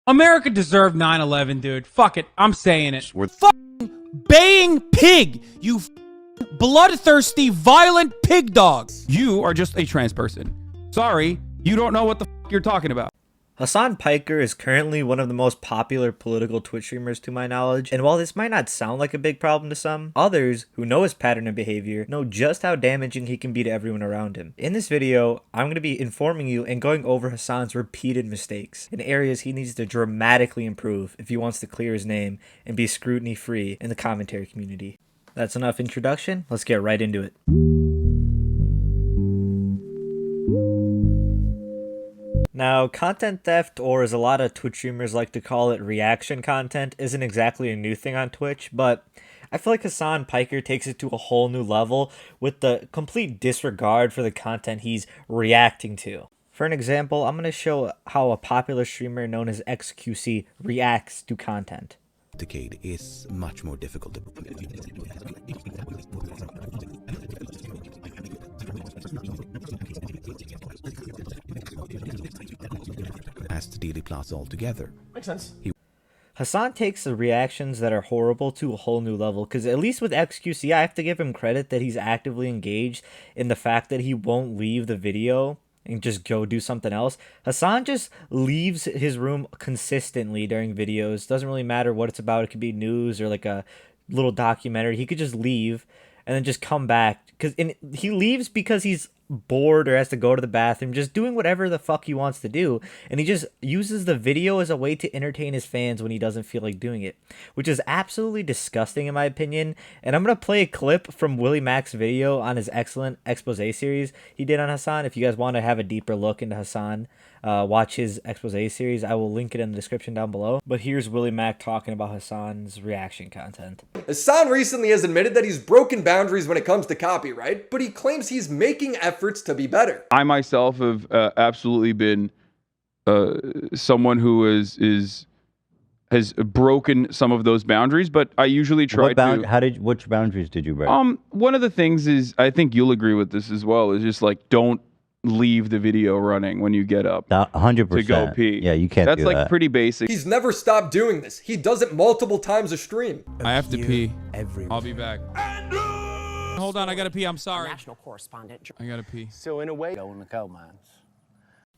America deserved 9/11, dude. Fuck it. I'm saying it. We're baying pig, you bloodthirsty, violent pig dog. You are just a trans person. Sorry, you don't know what the you're talking about. Hasan Piker is currently one of the most popular political Twitch streamers to my knowledge, and while this might not sound like a big problem to some, others who know his pattern of behavior know just how damaging he can be to everyone around him. In this video, I'm going to be informing you and going over Hasan's repeated mistakes in areas he needs to dramatically improve if he wants to clear his name and be scrutiny free in the commentary community. That's enough introduction, let's get right into it. Now, content theft, or as a lot of Twitch streamers like to call it, reaction content, isn't exactly a new thing on Twitch, but I feel like Hasan Piker takes it to a whole new level with the complete disregard for the content he's reacting to. For an example, I'm going to show how a popular streamer known as XQC reacts to content. Decade is much more difficult to as the daily plots altogether. Makes sense. Hasan takes the reactions that are horrible to a whole new level, because at least with XQC, I have to give him credit that he's actively engaged in the fact that he won't leave the video and just go do something else. Hasan just leaves his room consistently during videos. Doesn't really matter what it's about. It could be news or like a little documentary. He could just leave and then just come back. He leaves because he's bored or has to go to the bathroom, just doing whatever the fuck he wants to do, and he just uses the video as a way to entertain his fans when he doesn't feel like doing it, which is absolutely disgusting in my opinion. And I'm gonna play a clip from WillyMac's video on his excellent expose series he did on Hasan. If you guys want to have a deeper look into Hasan, watch his expose series. I will link it in the description down below. But here's WillyMac talking about Hasan's reaction content. Hasan recently has admitted that he's broken boundaries when it comes to copyright, but he claims he's making efforts to be better. I myself have absolutely been someone who has broken some of those boundaries, but I usually try to. Which boundaries did you break? One of the things is, I think you'll agree with this as well, is just like, don't leave the video running when you get up 100% to go pee. Yeah, you can't. That's do like that. pretty basic. He's never stopped doing this. He does it multiple times a stream. I have to pee. I'll be back. Hold on, I gotta pee. I'm sorry. National correspondent. I gotta pee. So in a way, go in the coal mines.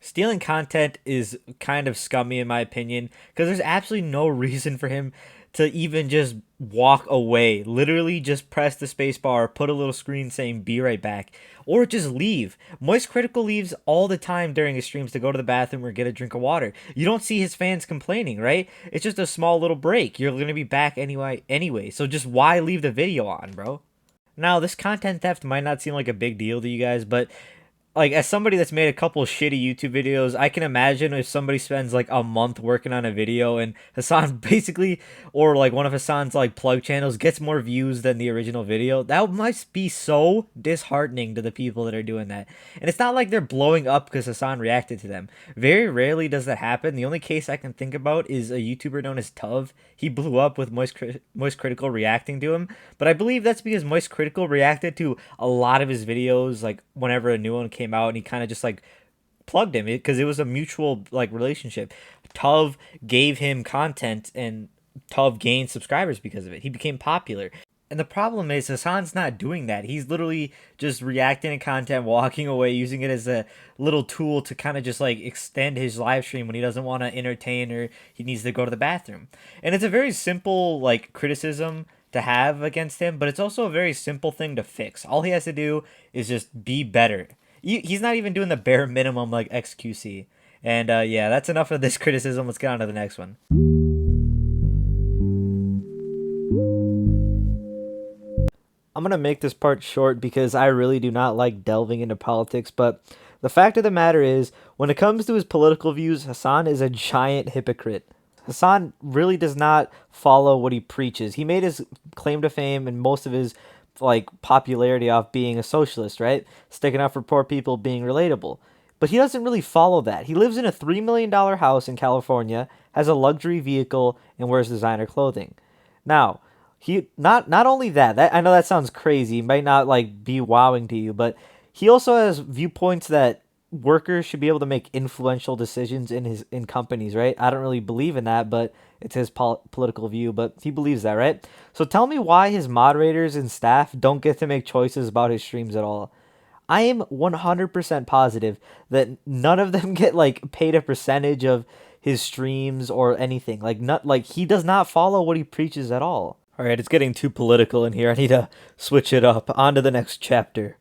Stealing content is kind of scummy in my opinion, because there's absolutely no reason for him to even just walk away. Literally just press the space bar, put a little screen saying be right back, or just leave. Moist Critical leaves all the time during his streams to go to the bathroom or get a drink of water. You don't see his fans complaining, right? It's just a small little break. You're gonna be back anyway, so just why leave the video on, bro? Now, this content theft might not seem like a big deal to you guys, but like, as somebody that's made a couple shitty YouTube videos, I can imagine if somebody spends like a month working on a video and Hasan basically, or like one of Hasan's like plug channels gets more views than the original video, that must be so disheartening to the people that are doing that. And it's not like they're blowing up because Hasan reacted to them. Very rarely does that happen. The only case I can think about is a YouTuber known as Tuv. He blew up with Moist Critical reacting to him, but I believe that's because Moist Critical reacted to a lot of his videos like whenever a new one came out, and he kind of just like plugged him because it was a mutual like relationship. Tuv gave him content and Tuv gained subscribers because of it. He became popular. And the problem is Hasan's not doing that. He's literally just reacting to content, walking away, using it as a little tool to kind of just like extend his live stream when he doesn't want to entertain or he needs to go to the bathroom. And it's a very simple like criticism to have against him, but it's also a very simple thing to fix. All he has to do is just be better. He's not even doing the bare minimum like XQC. And yeah, that's enough of this criticism. Let's get on to the next one. I'm going to make this part short because I really do not like delving into politics, but the fact of the matter is, when it comes to his political views, Hasan is a giant hypocrite. Hasan really does not follow what he preaches. He made his claim to fame and most of his like popularity off being a socialist, right? Sticking up for poor people, being relatable. But he doesn't really follow that. He lives in a $3 million house in California, has a luxury vehicle, and wears designer clothing. Now, he not only that I know that sounds crazy, it might not like be wowing to you, but he also has viewpoints that workers should be able to make influential decisions in companies, right? I don't really believe in that, but it's his political view, but he believes that, right? So tell me why his moderators and staff don't get to make choices about his streams at all. I am 100% positive that none of them get like paid a percentage of his streams or anything. Like he does not follow what he preaches at all. All right, it's getting too political in here. I need to switch it up. On to the next chapter.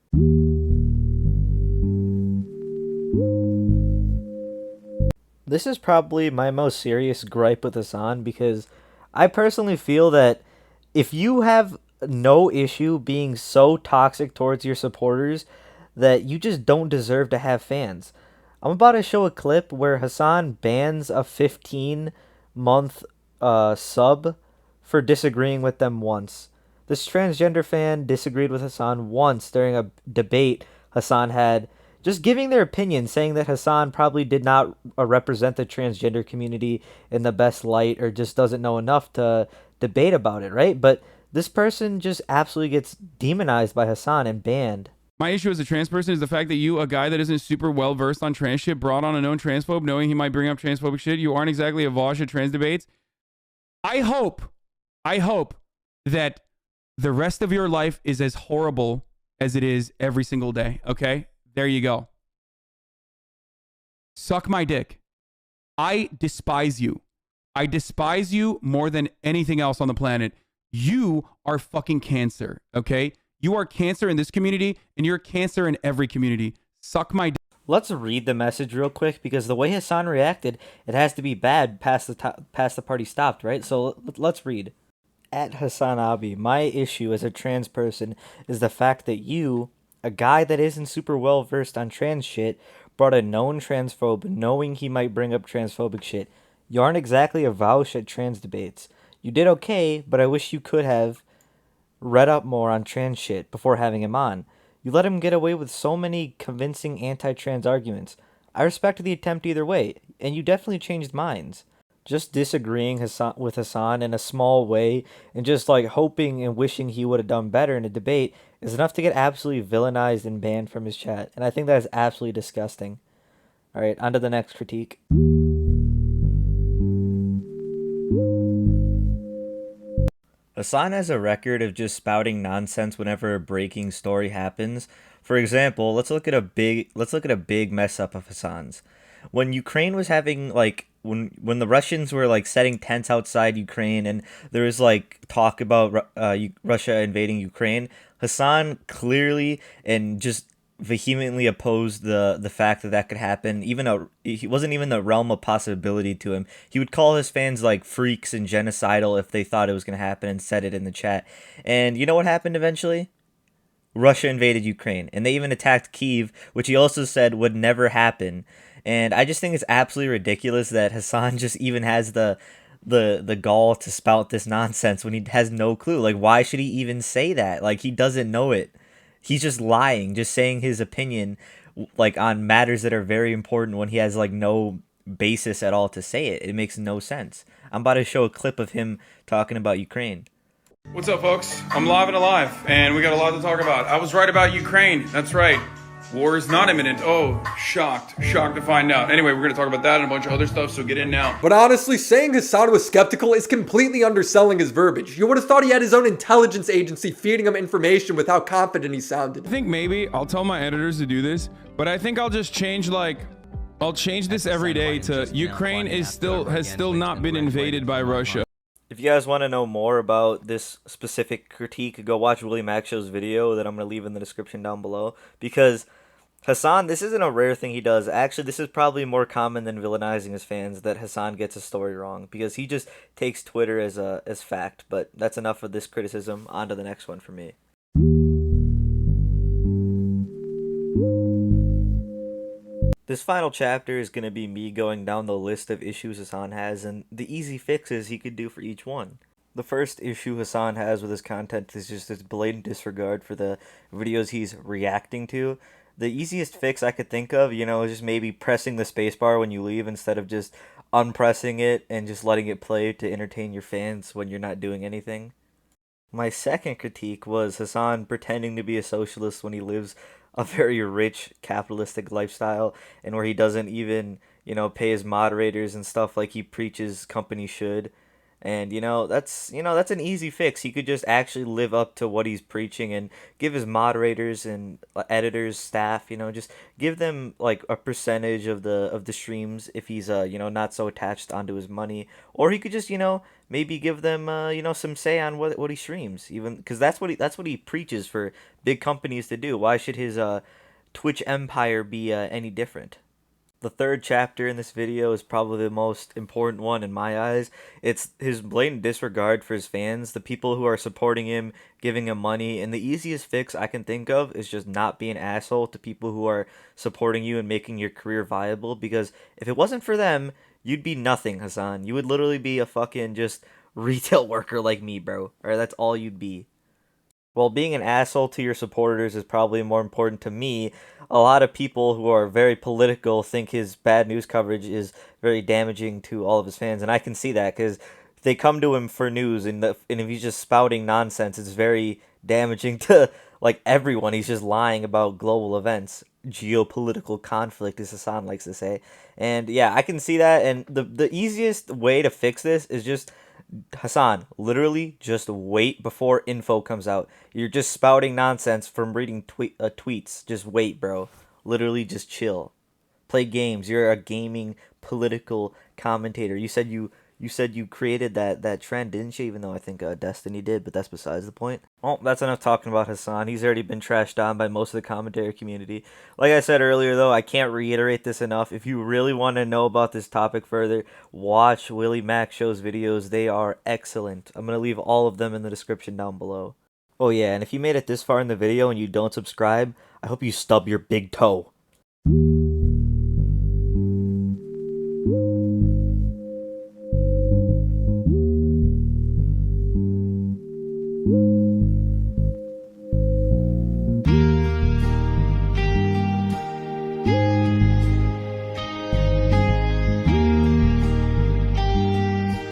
This is probably my most serious gripe with Hasan, because I personally feel that if you have no issue being so toxic towards your supporters, that you just don't deserve to have fans. I'm about to show a clip where Hasan bans a 15-month sub for disagreeing with them once. This transgender fan disagreed with Hasan once during a debate Hasan had, just giving their opinion, saying that Hasan probably did not represent the transgender community in the best light, or just doesn't know enough to debate about it, right? But this person just absolutely gets demonized by Hasan and banned. My issue as a trans person is the fact that you, a guy that isn't super well versed on trans shit, brought on a known transphobe knowing he might bring up transphobic shit. You aren't exactly a Vosh at trans debates. I hope that the rest of your life is as horrible as it is every single day. Okay? There you go. Suck my dick. I despise you. I despise you more than anything else on the planet. You are fucking cancer. Okay? You are cancer in this community, and you're cancer in every community. Suck my dick. Let's read the message real quick, because the way Hasan reacted, it has to be bad past the party stopped, right? So let's read. At Hasan Abi, my issue as a trans person is the fact that you, a guy that isn't super well versed on trans shit, brought a known transphobe knowing he might bring up transphobic shit. You aren't exactly a Vouch at trans debates. You did okay, but I wish you could have read up more on trans shit before having him on. You let him get away with so many convincing anti-trans arguments. I respect the attempt either way, and you definitely changed minds. Just disagreeing with Hasan in a small way, and just like hoping and wishing he would have done better in a debate, is enough to get absolutely villainized and banned from his chat, and I think that is absolutely disgusting. Alright, on to the next critique. Hasan has a record of just spouting nonsense whenever a breaking story happens. For example, let's look at a big mess up of Hasan's. When Ukraine was having when the Russians were setting tents outside Ukraine, and there was talk about Russia invading Ukraine, Hasan clearly and just vehemently opposed the fact that could happen. He wasn't even the realm of possibility to him. He would call his fans freaks and genocidal if they thought it was going to happen, and said it in the chat. And you know what happened eventually? Russia invaded Ukraine, and they even attacked Kyiv, which he also said would never happen. And I just think it's absolutely ridiculous that Hasan just even has the gall to spout this nonsense when he has no clue. Why should he even say that? He doesn't know it. He's just lying, just saying his opinion, on matters that are very important when he has, no basis at all to say it. It makes no sense. I'm about to show a clip of him talking about Ukraine. What's up, folks? I'm live and alive, and we got a lot to talk about. I was right about Ukraine. That's right. War is not imminent. Oh, shocked to find out. Anyway, we're going to talk about that and a bunch of other stuff, so get in now. But honestly, saying Hasan was skeptical is completely underselling his verbiage. You would have thought he had his own intelligence agency feeding him information with how confident he sounded. I think maybe I'll tell my editors to do this, but I think I'll just change I'll change this every day to Ukraine has still not been invaded by Russia. If you guys want to know more about this specific critique, go watch WillyMacShow's video that I'm going to leave in the description down below. Because Hasan, this isn't a rare thing he does. Actually, this is probably more common than villainizing his fans, that Hasan gets a story wrong, because he just takes Twitter as fact. But that's enough of this criticism. On to the next one for me. This final chapter is going to be me going down the list of issues Hasan has and the easy fixes he could do for each one. The first issue Hasan has with his content is just his blatant disregard for the videos he's reacting to. The easiest fix I could think of, is just maybe pressing the spacebar when you leave instead of just unpressing it and just letting it play to entertain your fans when you're not doing anything. My second critique was Hasan pretending to be a socialist when he lives a very rich capitalistic lifestyle, and where he doesn't even, pay his moderators and stuff like he preaches companies should. And that's an easy fix. He could just actually live up to what he's preaching and give his moderators and editors, staff, just give them like a percentage of the streams if he's not so attached onto his money. Or he could just maybe give them some say on what he streams, even because that's what he preaches for big companies to do. Why should his Twitch empire be any different? The third chapter in this video is probably the most important one in my eyes. It's his blatant disregard for his fans, the people who are supporting him, giving him money, and the easiest fix I can think of is just not be an asshole to people who are supporting you and making your career viable, because if it wasn't for them, you'd be nothing, Hasan. You would literally be a fucking just retail worker like me, bro. Or that's all you'd be. While being an asshole to your supporters is probably more important to me, a lot of people who are very political think his bad news coverage is very damaging to all of his fans, and I can see that because they come to him for news, and if he's just spouting nonsense, it's very damaging to like everyone. He's just lying about global events, geopolitical conflict, as Hasan likes to say, and yeah, I can see that. And the easiest way to fix this is just, Hasan, literally just wait before info comes out. You're just spouting nonsense from reading tweets. Just wait, bro. Literally just chill. Play games. You're a gaming political commentator. You said you created that trend, didn't you? Even though I think Destiny did, but that's besides the point. Oh, that's enough talking about Hasan. He's already been trashed on by most of the commentary community. Like I said earlier, though, I can't reiterate this enough. If you really want to know about this topic further, watch WillyMacShow's videos. They are excellent. I'm going to leave all of them in the description down below. Oh yeah, and if you made it this far in the video and you don't subscribe, I hope you stub your big toe.